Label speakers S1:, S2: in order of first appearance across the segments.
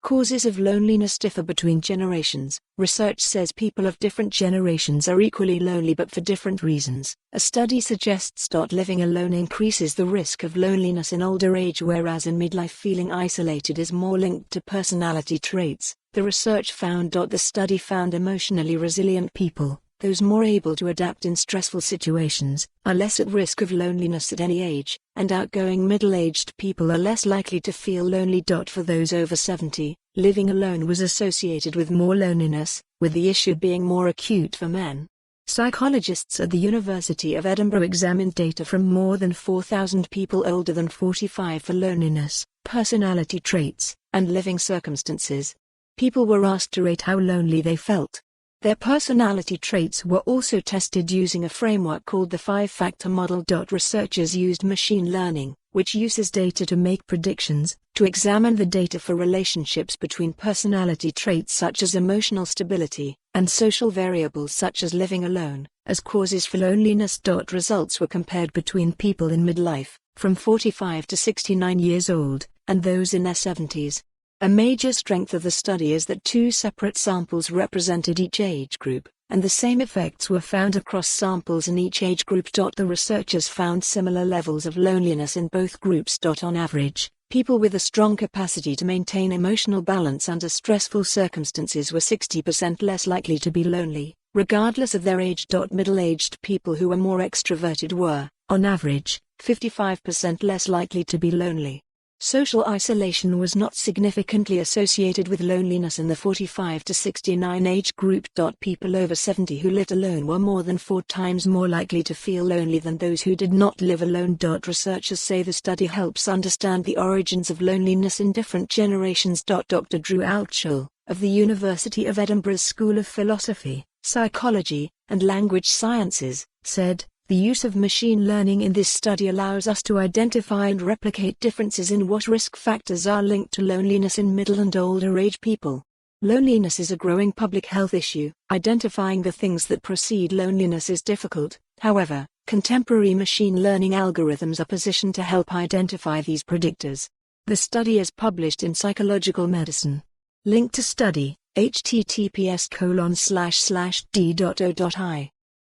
S1: Causes of loneliness differ between generations. Research says people of different generations are equally lonely but for different reasons. A study suggests living alone increases the risk of loneliness in older age, whereas in midlife feeling isolated is more linked to personality traits. The research found the study found emotionally resilient people, those more able to adapt in stressful situations, are less at risk of loneliness at any age, and outgoing middle-aged people are less likely to feel lonely. For those over 70, living alone was associated with more loneliness, with the issue being more acute for men. Psychologists at the University of Edinburgh examined data from more than 4,000 people older than 45 for loneliness, personality traits, and living circumstances. People were asked to rate how lonely they felt. Their personality traits were also tested using a framework called the Five-Factor Model.Researchers used machine learning, which uses data to make predictions, to examine the data for relationships between personality traits such as emotional stability, and social variables such as living alone, as causes for loneliness. Results were compared between people in midlife, from 45 to 69 years old, and those in their 70s. A major strength of the study is that two separate samples represented each age group, and the same effects were found across samples in each age group. The researchers found similar levels of loneliness in both groups. On average, people with a strong capacity to maintain emotional balance under stressful circumstances were 60% less likely to be lonely, regardless of their age. Middle-aged people who were more extroverted were, on average, 55% less likely to be lonely. Social isolation was not significantly associated with loneliness in the 45 to 69 age group. People over 70 who lived alone were more than 4 times more likely to feel lonely than those who did not live alone. Researchers say the study helps understand the origins of loneliness in different generations. Dr. Drew Altschul, of the University of Edinburgh's School of Philosophy, Psychology, and Language Sciences, said, "The use of machine learning in this study allows us to identify and replicate differences in what risk factors are linked to loneliness in middle and older age people. Loneliness is a growing public health issue. Identifying the things that precede loneliness is difficult. However, contemporary machine learning algorithms are positioned to help identify these predictors." The study is published in Psychological Medicine. Link to study, https://d.o.i.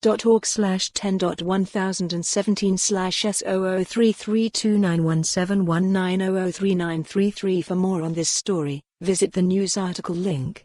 S1: .org/10.1017/S0033291719003933. For more on this story, visit the news article link.